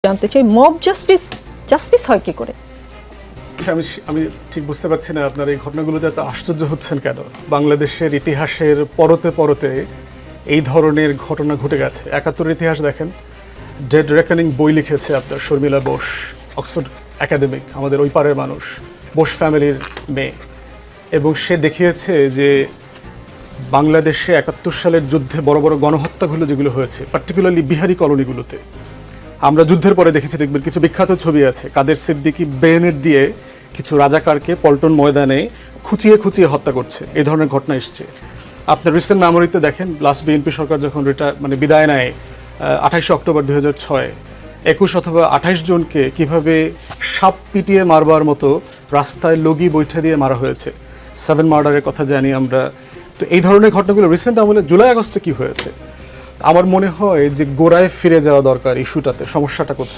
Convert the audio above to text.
জানতে চাই mob justice হয় কি করে? আমি ঠিক বুঝতে পারছি না আপনার এই ঘটনাগুলোতে এত আশ্চর্য হচ্ছেন কেন। বাংলাদেশের ইতিহাসের পরতে পরতে এই ধরনের ঘটনা ঘটে গেছে। ৭১ ইতিহাস দেখেন, ডেড রেকনিং বই লিখেছে আপনার শর্মিলা বোস, অক্সফোর্ড একাডেমিক, আমাদের ওই পারের মানুষ, বোস ফ্যামিলির মেয়ে, এবং সে দেখিয়েছে যে বাংলাদেশে ৭১ সালের যুদ্ধে বড় বড় গণহত্যাগুলো যেগুলো হয়েছে, পার্টিকুলারলি বিহারি কলোনিগুলোতে, আমরা যুদ্ধের পরে দেখেছি, দেখবেন কিছু বিখ্যাত ছবি আছে, কাদের সিদ্দিকী বেনেট দিয়ে কিছু রাজাকারকে পল্টন ময়দানে খুঁচিয়ে খুঁচিয়ে হত্যা করছে, এই ধরনের ঘটনা এসছে। আপনার রিসেন্ট মেমোরিতে দেখেন, লাস্ট বিএনপি সরকার যখন বিদায় নেয় ২৮ অক্টোবর ২০০৬, ২১ অথবা ২৮ জনকে কিভাবে সাপ পিটিয়ে মারবার মতো রাস্তায় লগি বৈঠা দিয়ে মারা হয়েছে। 7 মার্ডারের কথা জানি আমরা। তো এই ধরনের ঘটনাগুলো রিসেন্ট আমলে জুলাই আগস্টে কি হয়েছে, আমার মনে হয় যে গোড়ায় ফিরে যাওয়া দরকার ইস্যুটাতে, সমস্যাটা কোথায়।